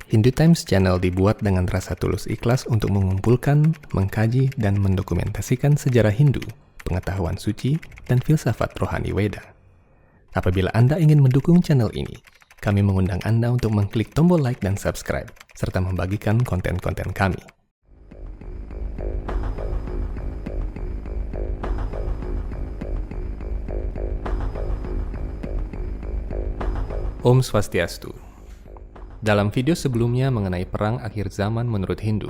Hindu Times Channel dibuat dengan rasa tulus ikhlas untuk mengumpulkan, mengkaji, dan mendokumentasikan sejarah Hindu, pengetahuan suci, dan filsafat rohani Weda. Apabila Anda ingin mendukung channel ini, kami mengundang Anda untuk mengklik tombol like dan subscribe, serta membagikan konten-konten kami. Om Swastiastu. Dalam video sebelumnya mengenai perang akhir zaman menurut Hindu,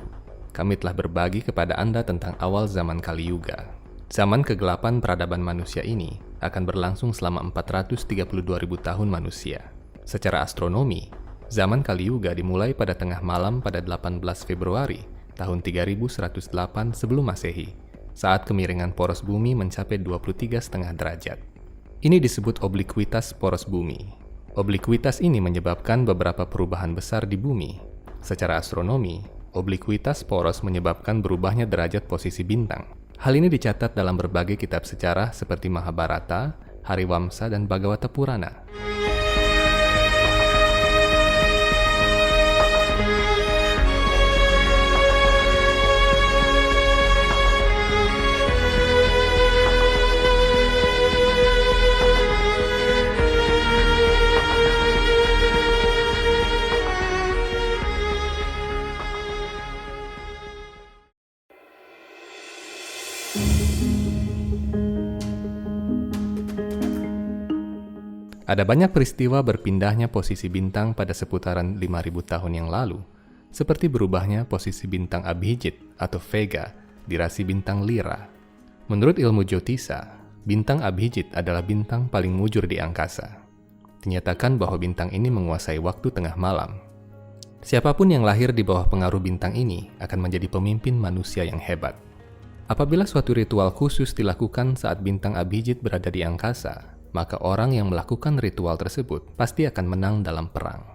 kami telah berbagi kepada Anda tentang awal zaman Kali Yuga. Zaman kegelapan peradaban manusia ini akan berlangsung selama 432.000 tahun manusia. Secara astronomi, zaman Kali Yuga dimulai pada tengah malam pada 18 Februari tahun 3108 sebelum Masehi, saat kemiringan poros bumi mencapai 23,5 derajat. Ini disebut obliquitas poros bumi. Obliquitas ini menyebabkan beberapa perubahan besar di bumi. Secara astronomi, obliquitas poros menyebabkan berubahnya derajat posisi bintang. Hal ini dicatat dalam berbagai kitab sejarah seperti Mahabharata, Hariwamsa, dan Bhagavata Purana. Ada banyak peristiwa berpindahnya posisi bintang pada seputaran 5.000 tahun yang lalu, seperti berubahnya posisi bintang Abhijit atau Vega di rasi bintang Lira. Menurut ilmu Jyotisa, bintang Abhijit adalah bintang paling mujur di angkasa. Dinyatakan bahwa bintang ini menguasai waktu tengah malam. Siapapun yang lahir di bawah pengaruh bintang ini akan menjadi pemimpin manusia yang hebat. Apabila suatu ritual khusus dilakukan saat bintang Abhijit berada di angkasa, maka orang yang melakukan ritual tersebut pasti akan menang dalam perang.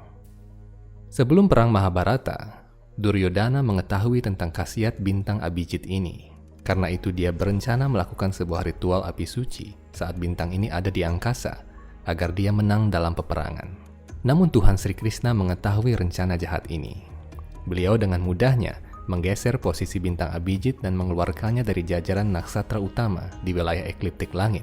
Sebelum perang Mahabharata, Duryodhana mengetahui tentang khasiat bintang Abhijit ini. Karena itu dia berencana melakukan sebuah ritual api suci saat bintang ini ada di angkasa, agar dia menang dalam peperangan. Namun Tuhan Sri Krishna mengetahui rencana jahat ini. Beliau dengan mudahnya menggeser posisi bintang Abhijit dan mengeluarkannya dari jajaran naksatra utama di wilayah ekliptik langit.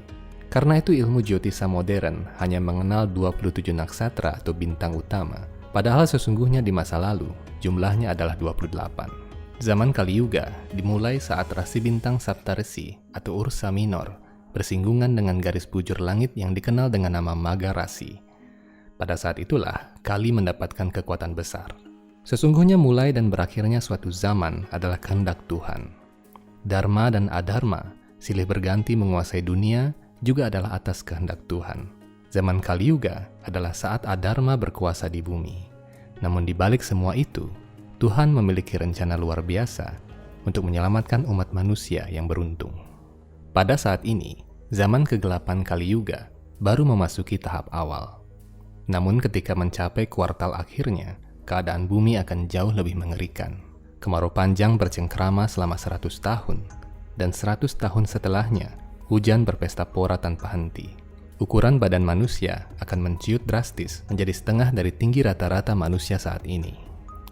Karena itu ilmu Jyotisa modern hanya mengenal 27 naksatra atau bintang utama, padahal sesungguhnya di masa lalu jumlahnya adalah 28. Zaman Kali Yuga dimulai saat rasi bintang Saptarsi atau Ursa Minor bersinggungan dengan garis bujur langit yang dikenal dengan nama Magha Rasi. Pada saat itulah Kali mendapatkan kekuatan besar. Sesungguhnya mulai dan berakhirnya suatu zaman adalah kehendak Tuhan. Dharma dan adharma silih berganti menguasai dunia juga adalah atas kehendak Tuhan. Zaman Kali Yuga adalah saat adharma berkuasa di bumi. Namun di balik semua itu, Tuhan memiliki rencana luar biasa untuk menyelamatkan umat manusia yang beruntung. Pada saat ini, zaman kegelapan Kali Yuga baru memasuki tahap awal. Namun ketika mencapai kuartal akhirnya, keadaan bumi akan jauh lebih mengerikan. Kemarau panjang bercengkrama selama 100 tahun, dan 100 tahun setelahnya, hujan berpesta pora tanpa henti. Ukuran badan manusia akan menciut drastis menjadi setengah dari tinggi rata-rata manusia saat ini.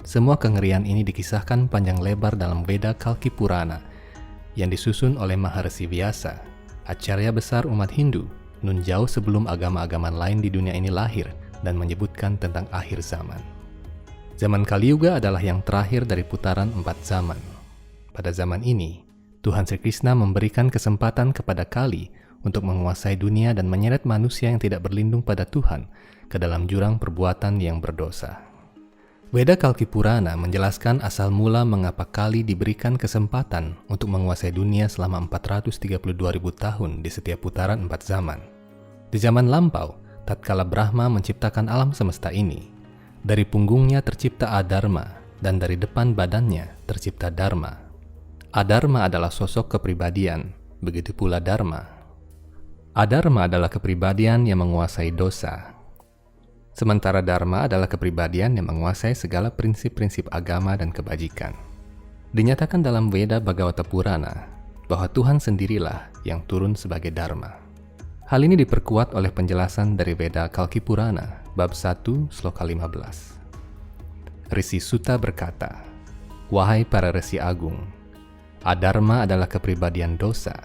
Semua kengerian ini dikisahkan panjang lebar dalam Veda Kalki Purana yang disusun oleh Maharsi Vyasa, acarya besar umat Hindu, nun jauh sebelum agama-agama lain di dunia ini lahir dan menyebutkan tentang akhir zaman. Zaman Kali Yuga adalah yang terakhir dari putaran 4 zaman. Pada zaman ini, Tuhan Sri Krishna memberikan kesempatan kepada Kali untuk menguasai dunia dan menyeret manusia yang tidak berlindung pada Tuhan ke dalam jurang perbuatan yang berdosa. Veda Kalki Purana menjelaskan asal mula mengapa Kali diberikan kesempatan untuk menguasai dunia selama 432.000 tahun di setiap putaran 4 zaman. Di zaman lampau, tatkala Brahma menciptakan alam semesta ini, dari punggungnya tercipta adharma dan dari depan badannya tercipta dharma. Adharma adalah sosok kepribadian, begitu pula dharma. Adharma adalah kepribadian yang menguasai dosa. Sementara dharma adalah kepribadian yang menguasai segala prinsip-prinsip agama dan kebajikan. Dinyatakan dalam Veda Bhagavata Purana bahwa Tuhan sendirilah yang turun sebagai dharma. Hal ini diperkuat oleh penjelasan dari Veda Kalki Purana, bab 1, sloka 15. Risi Sutta berkata, "Wahai para resi agung, adharma adalah kepribadian dosa.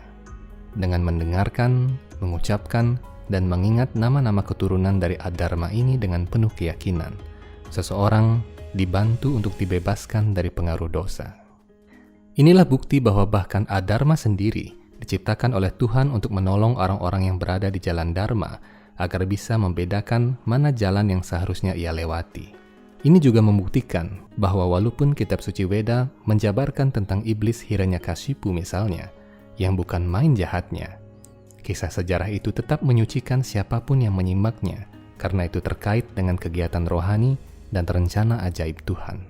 Dengan mendengarkan, mengucapkan, dan mengingat nama-nama keturunan dari adharma ini dengan penuh keyakinan, seseorang dibantu untuk dibebaskan dari pengaruh dosa." Inilah bukti bahwa bahkan adharma sendiri diciptakan oleh Tuhan untuk menolong orang-orang yang berada di jalan dharma agar bisa membedakan mana jalan yang seharusnya ia lewati. Ini juga membuktikan bahwa walaupun kitab suci Weda menjabarkan tentang iblis Hiranyakashipu misalnya, yang bukan main jahatnya, kisah sejarah itu tetap menyucikan siapapun yang menyimaknya karena itu terkait dengan kegiatan rohani dan rencana ajaib Tuhan.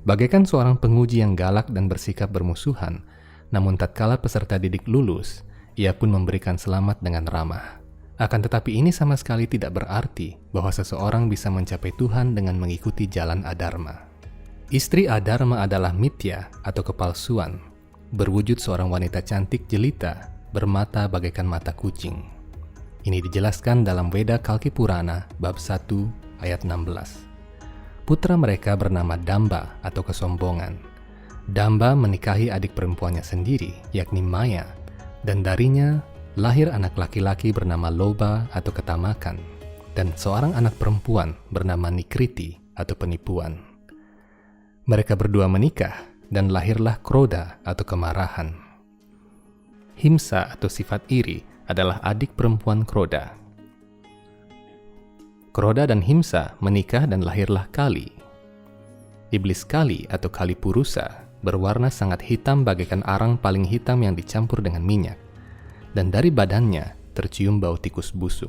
Bagaikan seorang penguji yang galak dan bersikap bermusuhan, namun tatkala peserta didik lulus, ia pun memberikan selamat dengan ramah. Akan tetapi ini sama sekali tidak berarti bahwa seseorang bisa mencapai Tuhan dengan mengikuti jalan adharma. Istri adharma adalah mitya atau kepalsuan, berwujud seorang wanita cantik jelita, bermata bagaikan mata kucing. Ini dijelaskan dalam Weda Kalki Purana bab 1 ayat 16. Putra mereka bernama Damba atau kesombongan. Damba menikahi adik perempuannya sendiri, yakni Maya, dan darinya lahir anak laki-laki bernama Loba atau ketamakan, dan seorang anak perempuan bernama Nikriti atau penipuan. Mereka berdua menikah, dan lahirlah Kroda atau kemarahan. Himsa atau sifat iri adalah adik perempuan Kroda. Kroda dan Himsa menikah dan lahirlah Kali. Iblis Kali atau Kali Purusa berwarna sangat hitam bagaikan arang paling hitam yang dicampur dengan minyak, dan dari badannya tercium bau tikus busuk.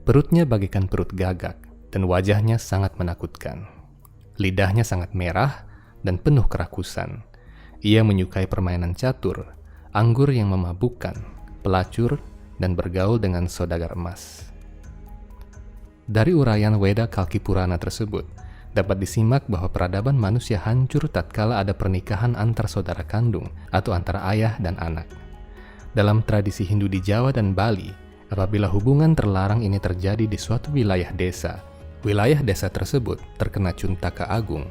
Perutnya bagaikan perut gagak, dan wajahnya sangat menakutkan. Lidahnya sangat merah dan penuh kerakusan. Ia menyukai permainan catur, anggur yang memabukkan, pelacur, dan bergaul dengan saudagar emas. Dari uraian Weda Kalki Purana tersebut, dapat disimak bahwa peradaban manusia hancur tatkala ada pernikahan antar saudara kandung atau antara ayah dan anak. Dalam tradisi Hindu di Jawa dan Bali, apabila hubungan terlarang ini terjadi di suatu wilayah desa tersebut terkena cuntaka agung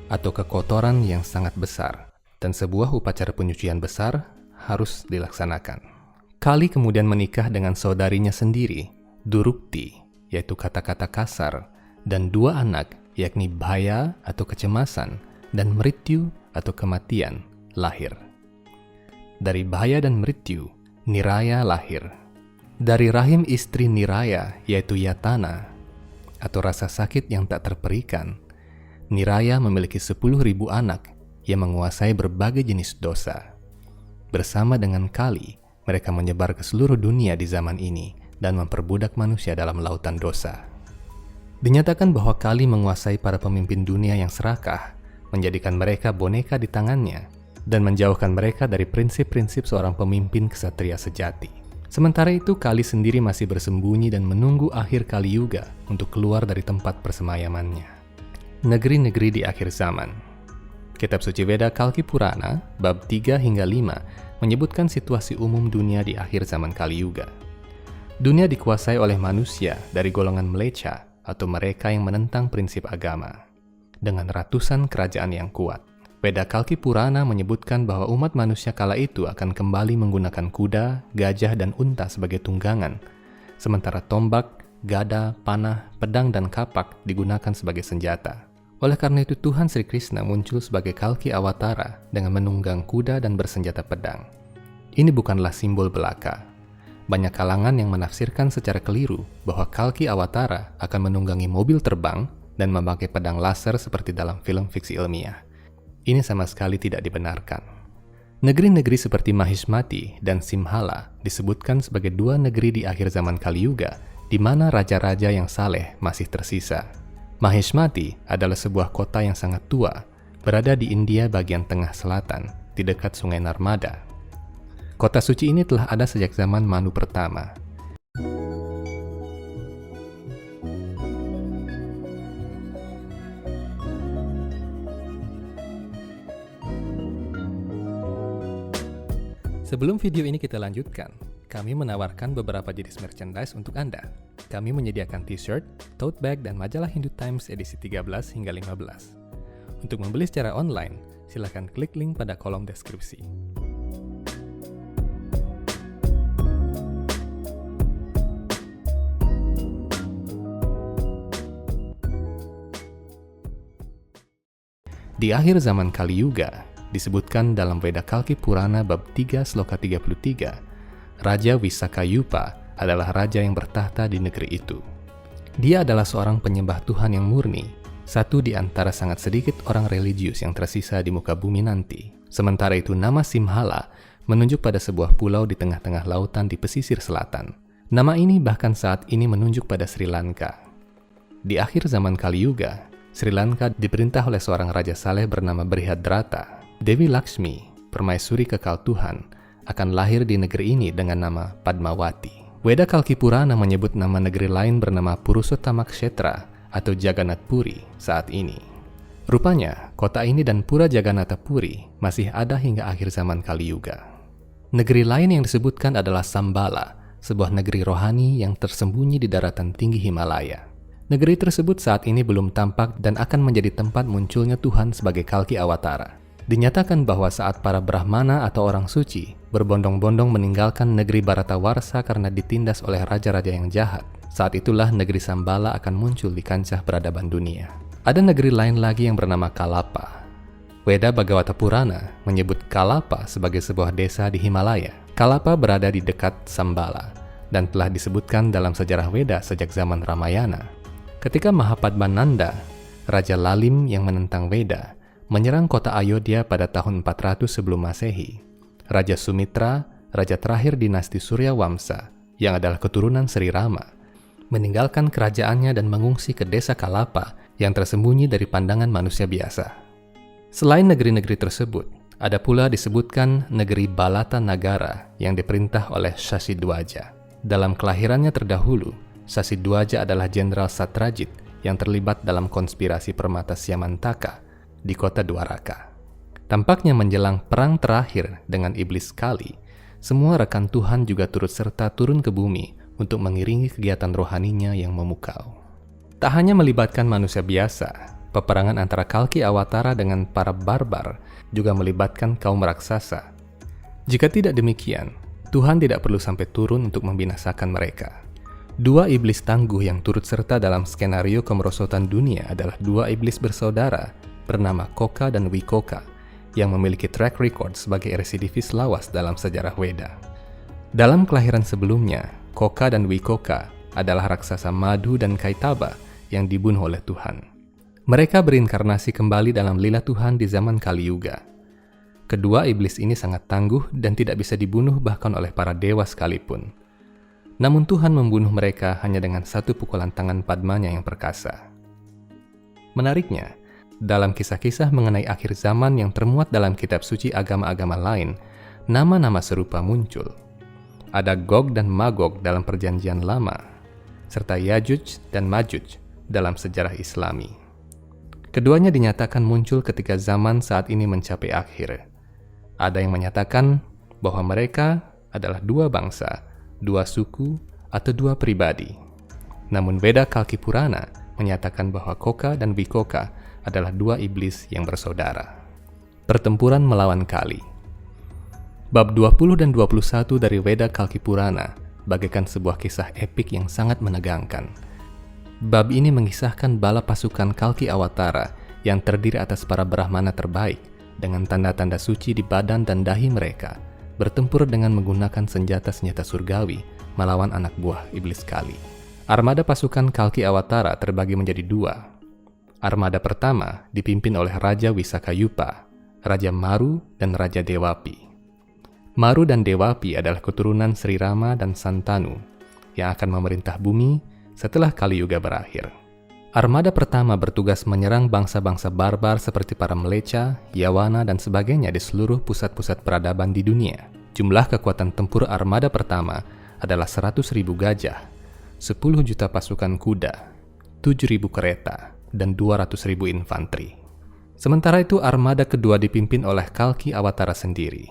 atau kekotoran yang sangat besar, dan sebuah upacara penyucian besar harus dilaksanakan. Kali kemudian menikah dengan saudarinya sendiri, Durukti, yaitu kata-kata kasar, dan dua anak, yakni Bhaya atau kecemasan, dan Mrityu atau kematian, lahir. Dari Bhaya dan Mrityu, Niraya lahir. Dari rahim istri Niraya, yaitu Yatana, atau rasa sakit yang tak terperikan, Niraya memiliki 10.000 anak yang menguasai berbagai jenis dosa. Bersama dengan Kali, mereka menyebar ke seluruh dunia di zaman ini dan memperbudak manusia dalam lautan dosa. Dinyatakan bahwa Kali menguasai para pemimpin dunia yang serakah, menjadikan mereka boneka di tangannya, dan menjauhkan mereka dari prinsip-prinsip seorang pemimpin ksatria sejati. Sementara itu, Kali sendiri masih bersembunyi dan menunggu akhir Kali Yuga untuk keluar dari tempat persemayamannya. Negeri-negeri di akhir zaman. Kitab suci Weda Kalki Purana, bab 3 hingga 5, menyebutkan situasi umum dunia di akhir zaman Kali Yuga. Dunia dikuasai oleh manusia dari golongan mlecha atau mereka yang menentang prinsip agama, dengan ratusan kerajaan yang kuat. Weda Kalki Purana menyebutkan bahwa umat manusia kala itu akan kembali menggunakan kuda, gajah, dan unta sebagai tunggangan, sementara tombak, gada, panah, pedang, dan kapak digunakan sebagai senjata. Oleh karena itu Tuhan Sri Krishna muncul sebagai Kalki Awatara dengan menunggang kuda dan bersenjata pedang. Ini bukanlah simbol belaka. Banyak kalangan yang menafsirkan secara keliru bahwa Kalki Awatara akan menunggangi mobil terbang dan memakai pedang laser seperti dalam film fiksi ilmiah. Ini sama sekali tidak dibenarkan. Negeri-negeri seperti Mahishmati dan Simhala disebutkan sebagai dua negeri di akhir zaman Kali Yuga, di mana raja-raja yang saleh masih tersisa. Mahishmati adalah sebuah kota yang sangat tua, berada di India bagian tengah selatan, di dekat Sungai Narmada. Kota suci ini telah ada sejak zaman Manu pertama. Sebelum video ini kita lanjutkan, kami menawarkan beberapa jenis merchandise untuk Anda. Kami menyediakan t-shirt, tote bag, dan majalah Hindu Times edisi 13 hingga 15. Untuk membeli secara online, silakan klik link pada kolom deskripsi. Di akhir zaman Kali Yuga, disebutkan dalam Veda Kalki Purana bab 3 sloka 33, Raja Visakayupa adalah raja yang bertahta di negeri itu. Dia adalah seorang penyembah Tuhan yang murni, satu di antara sangat sedikit orang religius yang tersisa di muka bumi nanti. Sementara itu nama Simhala menunjuk pada sebuah pulau di tengah-tengah lautan di pesisir selatan. Nama ini bahkan saat ini menunjuk pada Sri Lanka. Di akhir zaman Kali Yuga, Sri Lanka diperintah oleh seorang raja saleh bernama Brihadrata. Dewi Lakshmi, permaisuri kekal Tuhan, akan lahir di negeri ini dengan nama Padmawati. Veda Kalki Purana menyebut nama negeri lain bernama Purusottama Kshetra atau Jagannath Puri saat ini. Rupanya, kota ini dan Pura Jagannatha Puri masih ada hingga akhir zaman Kali Yuga. Negeri lain yang disebutkan adalah Sambala, sebuah negeri rohani yang tersembunyi di daratan tinggi Himalaya. Negeri tersebut saat ini belum tampak dan akan menjadi tempat munculnya Tuhan sebagai Kalki Awatara. Dinyatakan bahwa saat para Brahmana atau orang suci berbondong-bondong meninggalkan negeri Bharatawarsha karena ditindas oleh raja-raja yang jahat, saat itulah negeri Sambala akan muncul di kancah peradaban dunia. Ada negeri lain lagi yang bernama Kalapa. Veda Bhagavata Purana menyebut Kalapa sebagai sebuah desa di Himalaya. Kalapa berada di dekat Sambala dan telah disebutkan dalam sejarah Veda sejak zaman Ramayana. Ketika Mahapadmananda, Raja Lalim yang menentang Veda, menyerang kota Ayodhya pada tahun 400 sebelum Masehi, Raja Sumitra, raja terakhir dinasti Surya Wamsa, yang adalah keturunan Sri Rama, meninggalkan kerajaannya dan mengungsi ke desa Kalapa yang tersembunyi dari pandangan manusia biasa. Selain negeri-negeri tersebut, ada pula disebutkan negeri Balata Nagara yang diperintah oleh Sasidwaja. Dalam kelahirannya terdahulu, Sasidwaja adalah jenderal Satrajit yang terlibat dalam konspirasi permata Syamantaka di kota Dwaraka. Tampaknya menjelang perang terakhir dengan iblis Kali, semua rekan Tuhan juga turut serta turun ke bumi untuk mengiringi kegiatan rohaninya yang memukau. Tak hanya melibatkan manusia biasa, peperangan antara Kalki Awatara dengan para barbar juga melibatkan kaum raksasa. Jika tidak demikian, Tuhan tidak perlu sampai turun untuk membinasakan mereka. Dua iblis tangguh yang turut serta dalam skenario kemerosotan dunia adalah dua iblis bersaudara bernama Koka dan Wikoka yang memiliki track record sebagai residivis lawas dalam sejarah Veda. Dalam kelahiran sebelumnya, Koka dan Wikoka adalah raksasa Madu dan Kaitaba yang dibunuh oleh Tuhan. Mereka berinkarnasi kembali dalam lila Tuhan di zaman Kali Yuga. Kedua iblis ini sangat tangguh dan tidak bisa dibunuh bahkan oleh para dewa sekalipun. Namun Tuhan membunuh mereka hanya dengan satu pukulan tangan Padmanya yang perkasa. Menariknya, dalam kisah-kisah mengenai akhir zaman yang termuat dalam kitab suci agama-agama lain, nama-nama serupa muncul. Ada Gog dan Magog dalam Perjanjian Lama, serta Yajuj dan Majuj dalam sejarah Islami. Keduanya dinyatakan muncul ketika zaman saat ini mencapai akhir. Ada yang menyatakan bahwa mereka adalah dua bangsa, dua suku, atau dua pribadi. Namun Veda Kalki Purana menyatakan bahwa Koka dan Wikoka adalah dua iblis yang bersaudara. Pertempuran melawan Kali. Bab 20 dan 21 dari Veda Kalki Purana bagaikan sebuah kisah epik yang sangat menegangkan. Bab ini mengisahkan bala pasukan Kalki Awatara yang terdiri atas para Brahmana terbaik dengan tanda-tanda suci di badan dan dahi mereka, bertempur dengan menggunakan senjata-senjata surgawi melawan anak buah iblis Kali. Armada pasukan Kalki Awatara terbagi menjadi dua. Armada pertama dipimpin oleh Raja Visakayupa, Raja Maru, dan Raja Dewapi. Maru dan Dewapi adalah keturunan Sri Rama dan Santanu yang akan memerintah bumi setelah Kali Yuga berakhir. Armada pertama bertugas menyerang bangsa-bangsa barbar seperti para Mlecha, Yawana, dan sebagainya di seluruh pusat-pusat peradaban di dunia. Jumlah kekuatan tempur armada pertama adalah 100.000 gajah, 10 juta pasukan kuda, 7.000 kereta, dan 200.000 infanteri. Sementara itu armada kedua dipimpin oleh Kalki Awatara sendiri.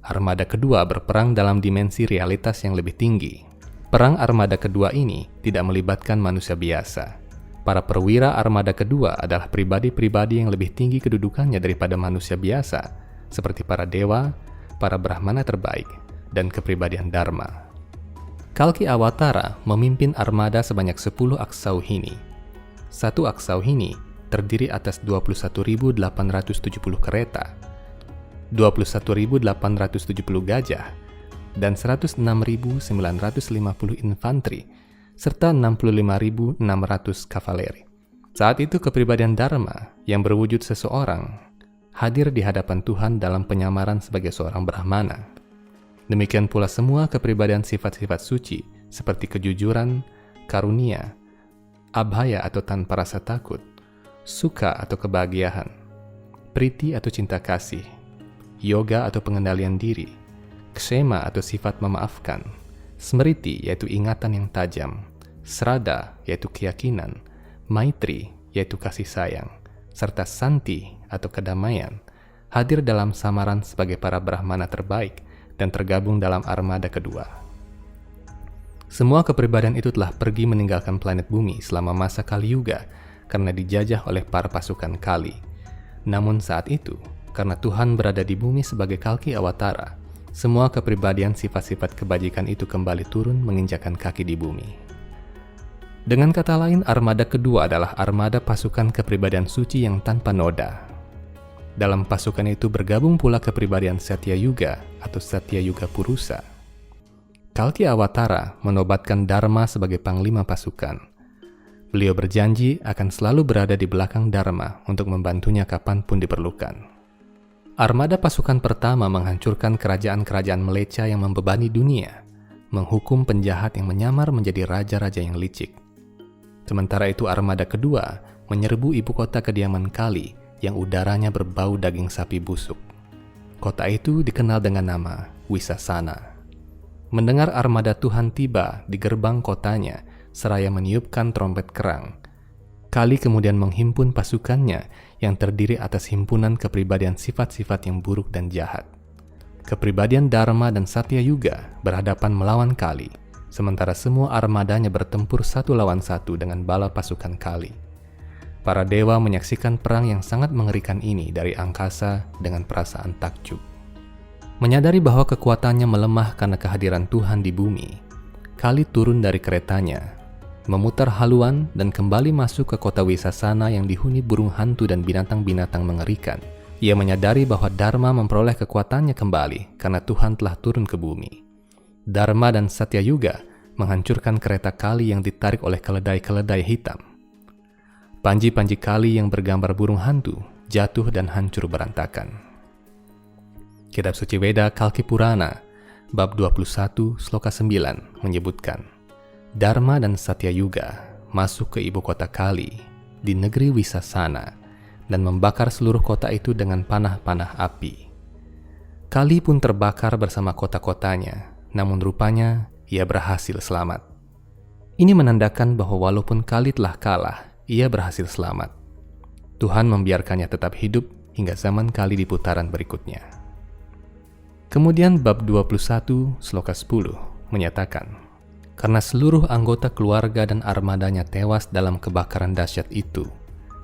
Armada kedua berperang dalam dimensi realitas yang lebih tinggi. Perang armada kedua ini tidak melibatkan manusia biasa. Para perwira armada kedua adalah pribadi-pribadi yang lebih tinggi kedudukannya daripada manusia biasa, seperti para dewa, para brahmana terbaik, dan kepribadian Dharma. Kalki Awatara memimpin armada sebanyak 10 aksauhini. Satu aksauhini terdiri atas 21.870 kereta, 21.870 gajah, dan 106.950 infanteri, serta 65.600 kavaleri. Saat itu kepribadian Dharma yang berwujud seseorang hadir di hadapan Tuhan dalam penyamaran sebagai seorang Brahmana. Demikian pula semua kepribadian sifat-sifat suci seperti kejujuran, karunia, abhaya atau tanpa rasa takut, sukha atau kebahagiaan, priti atau cinta kasih, yoga atau pengendalian diri, ksema atau sifat memaafkan, smriti yaitu ingatan yang tajam, sraddha yaitu keyakinan, maitri yaitu kasih sayang, serta santi atau kedamaian hadir dalam samaran sebagai para Brahmana terbaik dan tergabung dalam armada kedua. Semua kepribadian itu telah pergi meninggalkan planet bumi selama masa Kali Yuga karena dijajah oleh para pasukan Kali. Namun saat itu, karena Tuhan berada di bumi sebagai Kalki Awatara, semua kepribadian sifat-sifat kebajikan itu kembali turun menginjakan kaki di bumi. Dengan kata lain, armada kedua adalah armada pasukan kepribadian suci yang tanpa noda. Dalam pasukan itu bergabung pula kepribadian Satya Yuga atau Satya Yuga Purusa. Kalki Awatara menobatkan Dharma sebagai panglima pasukan. Beliau berjanji akan selalu berada di belakang Dharma untuk membantunya kapanpun diperlukan. Armada pasukan pertama menghancurkan kerajaan-kerajaan meleca yang membebani dunia, menghukum penjahat yang menyamar menjadi raja-raja yang licik. Sementara itu armada kedua menyerbu ibu kota kediaman Kali yang udaranya berbau daging sapi busuk. Kota itu dikenal dengan nama Wisasana. Mendengar armada Tuhan tiba di gerbang kotanya, seraya meniupkan trompet kerang, Kali kemudian menghimpun pasukannya yang terdiri atas himpunan kepribadian sifat-sifat yang buruk dan jahat. Kepribadian Dharma dan Satya Yuga berhadapan melawan Kali, sementara semua armadanya bertempur satu lawan satu dengan bala pasukan Kali. Para dewa menyaksikan perang yang sangat mengerikan ini dari angkasa dengan perasaan takjub. Menyadari bahwa kekuatannya melemah karena kehadiran Tuhan di bumi, Kali turun dari keretanya, memutar haluan dan kembali masuk ke kota Wisasana yang dihuni burung hantu dan binatang-binatang mengerikan. Ia menyadari bahwa Dharma memperoleh kekuatannya kembali karena Tuhan telah turun ke bumi. Dharma dan Satya Yuga menghancurkan kereta Kali yang ditarik oleh keledai-keledai hitam. Panji-panji Kali yang bergambar burung hantu jatuh dan hancur berantakan. Kitab Suci Weda Kalki Purana, bab 21, sloka 9 menyebutkan, Dharma dan Satya Yuga masuk ke ibu kota Kali di negeri Wisasana dan membakar seluruh kota itu dengan panah-panah api. Kali pun terbakar bersama kota-kotanya, namun rupanya ia berhasil selamat. Ini menandakan bahwa walaupun Kali telah kalah, ia berhasil selamat. Tuhan membiarkannya tetap hidup hingga zaman Kali di putaran berikutnya. Kemudian bab 21 sloka 10 menyatakan, karena seluruh anggota keluarga dan armadanya tewas dalam kebakaran dahsyat itu,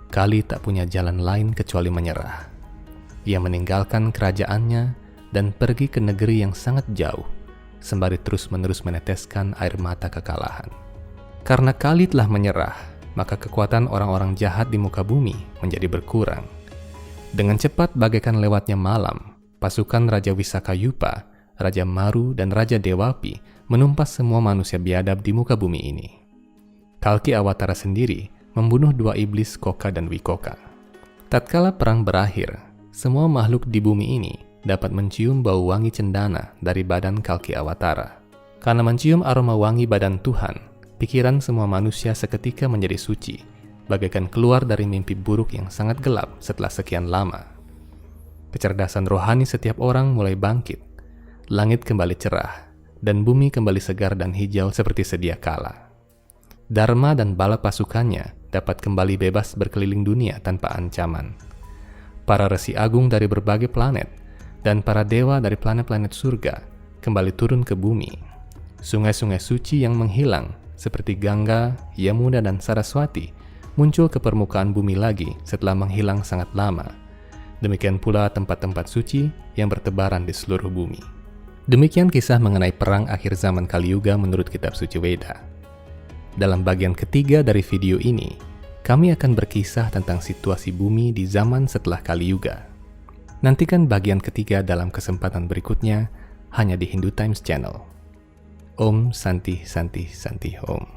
Kali tak punya jalan lain kecuali menyerah. Ia meninggalkan kerajaannya dan pergi ke negeri yang sangat jauh, sembari terus-menerus meneteskan air mata kekalahan. Karena Kali telah menyerah, maka kekuatan orang-orang jahat di muka bumi menjadi berkurang. Dengan cepat bagaikan lewatnya malam, pasukan Raja Wisakayupa, Raja Maru, dan Raja Dewapi menumpas semua manusia biadab di muka bumi ini. Kalki Awatara sendiri membunuh 2 iblis Koka dan Wikoka. Tatkala perang berakhir, semua makhluk di bumi ini dapat mencium bau wangi cendana dari badan Kalki Awatara. Karena mencium aroma wangi badan Tuhan, pikiran semua manusia seketika menjadi suci, bagaikan keluar dari mimpi buruk yang sangat gelap setelah sekian lama. Kecerdasan rohani setiap orang mulai bangkit, langit kembali cerah, dan bumi kembali segar dan hijau seperti sedia kala. Dharma dan bala pasukannya dapat kembali bebas berkeliling dunia tanpa ancaman. Para resi agung dari berbagai planet dan para dewa dari planet-planet surga kembali turun ke bumi. Sungai-sungai suci yang menghilang, seperti Gangga, Yamuna, dan Saraswati, muncul ke permukaan bumi lagi setelah menghilang sangat lama. Demikian pula tempat-tempat suci yang bertebaran di seluruh bumi. Demikian kisah mengenai perang akhir zaman Kali Yuga menurut kitab suci Weda. Dalam bagian ketiga dari video ini, kami akan berkisah tentang situasi bumi di zaman setelah Kali Yuga. Nantikan bagian ketiga dalam kesempatan berikutnya hanya di Hindu Times Channel. Om Santi Santi Santi Om.